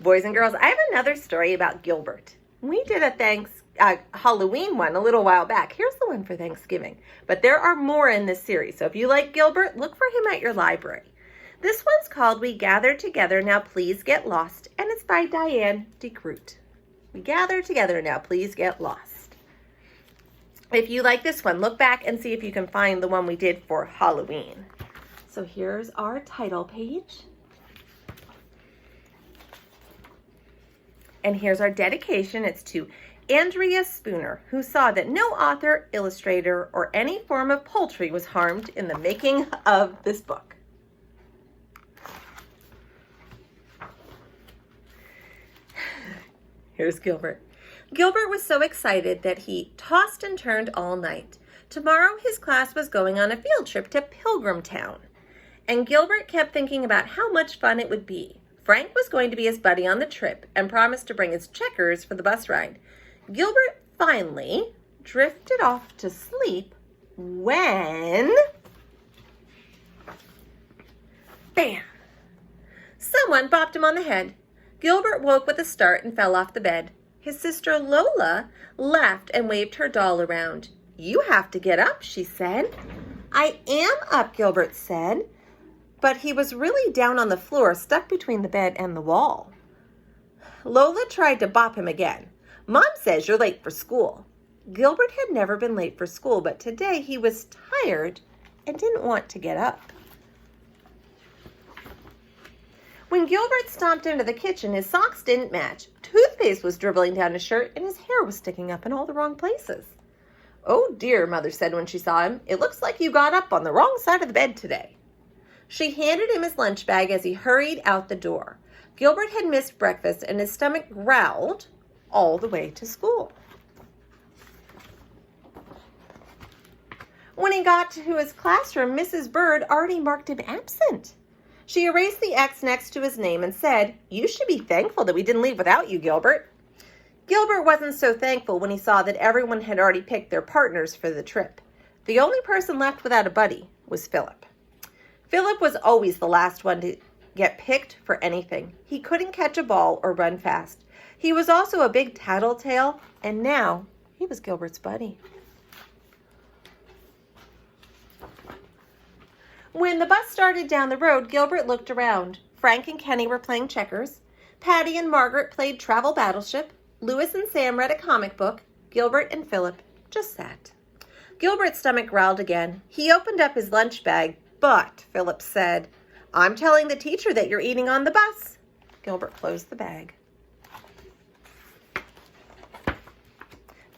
Boys and girls, I have another story about Gilbert. We did a Halloween one a little while back. Here's the one for Thanksgiving. But there are more in this series. So if you like Gilbert, look for him at your library. This one's called We Gather Together, Now Please Get Lost, and it's by Diane de Groat. We gather together, now please get lost. If you like this one, look back and see if you can find the one we did for Halloween. So here's our title page. And here's our dedication. It's to Andrea Spooner, who saw that no author, illustrator, or any form of poultry was harmed in the making of this book. Here's Gilbert. Gilbert was so excited that he tossed and turned all night. Tomorrow his class was going on a field trip to Pilgrim Town. And Gilbert kept thinking about how much fun it would be. Frank was going to be his buddy on the trip and promised to bring his checkers for the bus ride. Gilbert finally drifted off to sleep when... Bam! Someone bopped him on the head. Gilbert woke with a start and fell off the bed. His sister Lola laughed and waved her doll around. "You have to get up," she said. "I am up," Gilbert said. But he was really down on the floor, stuck between the bed and the wall. Lola tried to bop him again. "Mom says you're late for school." Gilbert had never been late for school, but today he was tired and didn't want to get up. When Gilbert stomped into the kitchen, his socks didn't match. Toothpaste was dribbling down his shirt, and his hair was sticking up in all the wrong places. "Oh dear," Mother said when she saw him. "It looks like you got up on the wrong side of the bed today." She handed him his lunch bag as he hurried out the door. Gilbert had missed breakfast, and his stomach growled all the way to school. When he got to his classroom, Mrs. Bird already marked him absent. She erased the X next to his name and said, "You should be thankful that we didn't leave without you, Gilbert." Gilbert wasn't so thankful when he saw that everyone had already picked their partners for the trip. The only person left without a buddy was Philip. Philip was always the last one to get picked for anything. He couldn't catch a ball or run fast. He was also a big tattletale, and now he was Gilbert's buddy. When the bus started down the road, Gilbert looked around. Frank and Kenny were playing checkers. Patty and Margaret played Travel Battleship. Louis and Sam read a comic book. Gilbert and Philip just sat. Gilbert's stomach growled again. He opened up his lunch bag, but Philip said, "I'm telling the teacher that you're eating on the bus." Gilbert closed the bag.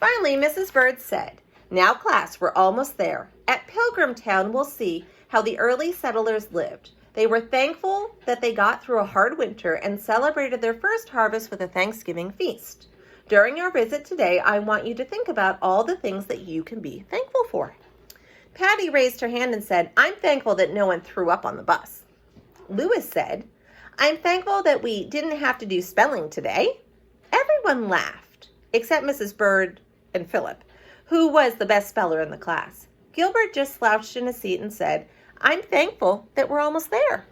Finally, Mrs. Bird said, "Now, class, we're almost there. At Pilgrim Town, we'll see how the early settlers lived. They were thankful that they got through a hard winter and celebrated their first harvest with a Thanksgiving feast. During our visit today, I want you to think about all the things that you can be thankful for." Patty raised her hand and said, "I'm thankful that no one threw up on the bus." Louis said, "I'm thankful that we didn't have to do spelling today." Everyone laughed, except Mrs. Bird and Philip, who was the best speller in the class. Gilbert just slouched in his seat and said, "I'm thankful that we're almost there."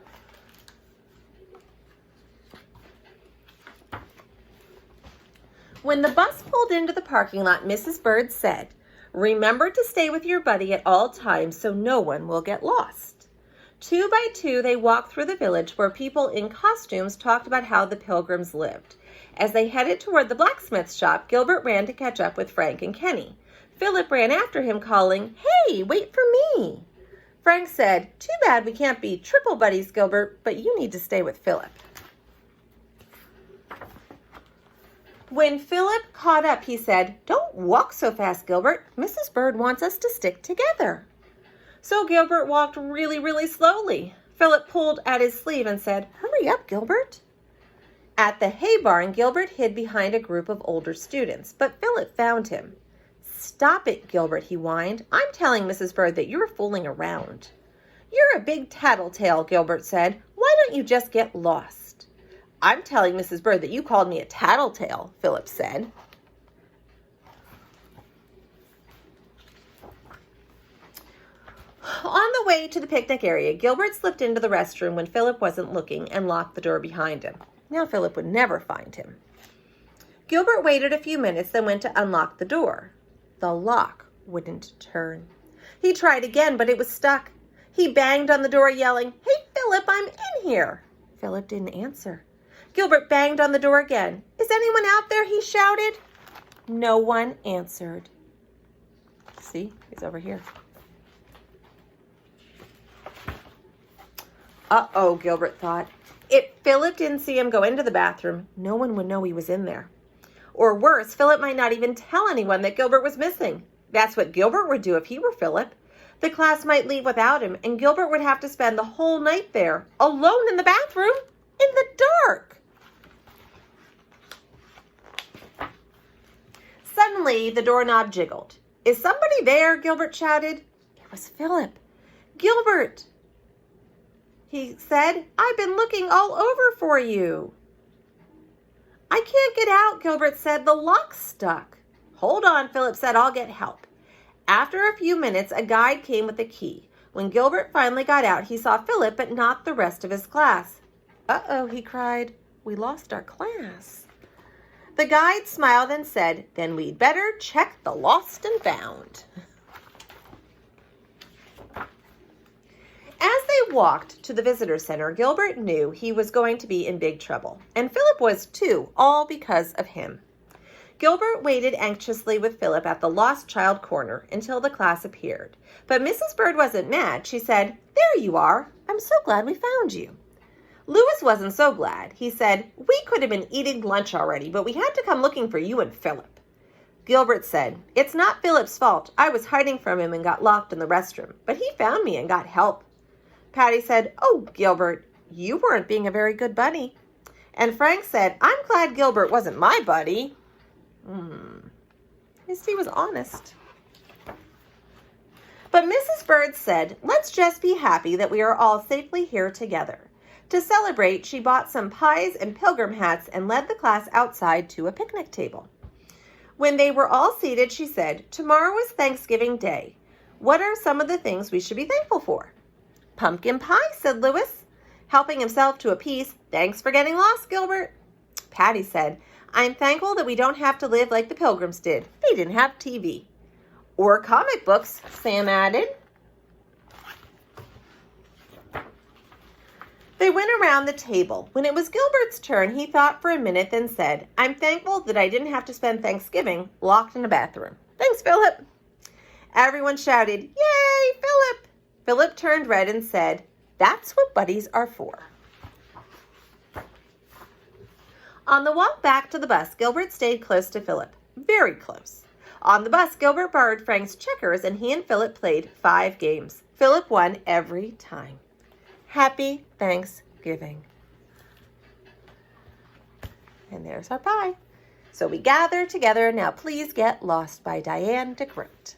When the bus pulled into the parking lot, Mrs. Bird said, "Remember to stay with your buddy at all times so no one will get lost." 2 by 2, they walked through the village where people in costumes talked about how the Pilgrims lived. As they headed toward the blacksmith shop, Gilbert ran to catch up with Frank and Kenny. Philip ran after him, calling, "Hey, wait for me." Frank said, "Too bad we can't be triple buddies, Gilbert, but you need to stay with Philip." When Philip caught up, he said, "Don't walk so fast, Gilbert. Mrs. Bird wants us to stick together." So Gilbert walked really, really slowly. Philip pulled at his sleeve and said, "Hurry up, Gilbert." At the hay barn, Gilbert hid behind a group of older students, but Philip found him. "Stop it, Gilbert," he whined. "I'm telling Mrs. Bird that you're fooling around." "You're a big tattletale," Gilbert said. "Why don't you just get lost?" "I'm telling Mrs. Bird that you called me a tattletale," Philip said. On the way to the picnic area, Gilbert slipped into the restroom when Philip wasn't looking and locked the door behind him. Now Philip would never find him. Gilbert waited a few minutes, then went to unlock the door. The lock wouldn't turn. He tried again, but it was stuck. He banged on the door, yelling, "Hey, Philip, I'm in here." Philip didn't answer. Gilbert banged on the door again. "Is anyone out there?" he shouted. No one answered. See, he's over here. Uh-oh, Gilbert thought. If Philip didn't see him go into the bathroom, no one would know he was in there. Or worse, Philip might not even tell anyone that Gilbert was missing. That's what Gilbert would do if he were Philip. The class might leave without him, and Gilbert would have to spend the whole night there, alone in the bathroom, in the dark. Suddenly, the doorknob jiggled. "Is somebody there?" Gilbert shouted. It was Philip. "Gilbert," he said, "I've been looking all over for you." "I can't get out," Gilbert said. "The lock's stuck." "Hold on," Philip said. "I'll get help." After a few minutes, a guide came with a key. When Gilbert finally got out, he saw Philip, but not the rest of his class. "Uh-oh," he cried. "We lost our class." The guide smiled and said, "Then we'd better check the lost and found." As they walked to the visitor center, Gilbert knew he was going to be in big trouble. And Philip was too, all because of him. Gilbert waited anxiously with Philip at the lost child corner until the class appeared. But Mrs. Bird wasn't mad. She said, "There you are. I'm so glad we found you." Louis wasn't so glad. He said, "We could have been eating lunch already, but we had to come looking for you and Philip." Gilbert said, "It's not Philip's fault. I was hiding from him and got locked in the restroom, but he found me and got help." Patty said, "Oh, Gilbert, you weren't being a very good buddy." And Frank said, "I'm glad Gilbert wasn't my buddy." At least he was honest. But Mrs. Bird said, "Let's just be happy that we are all safely here together." To celebrate, she bought some pies and pilgrim hats and led the class outside to a picnic table. When they were all seated, she said, "Tomorrow is Thanksgiving Day. What are some of the things we should be thankful for?" "Pumpkin pie," said Louis, helping himself to a piece. "Thanks for getting lost, Gilbert." Patty said, "I'm thankful that we don't have to live like the Pilgrims did. They didn't have TV." "Or comic books," Sam added. They went around the table. When it was Gilbert's turn, he thought for a minute, then said, "I'm thankful that I didn't have to spend Thanksgiving locked in a bathroom." "Thanks, Philip." Everyone shouted, "Yay, Philip!" Philip turned red and said, "That's what buddies are for." On the walk back to the bus, Gilbert stayed close to Philip, very close. On the bus, Gilbert borrowed Frank's checkers, and he and Philip played 5 games. Philip won every time. Happy Thanksgiving. And there's our pie. So we gather together. Now please get lost by Diane to Groat.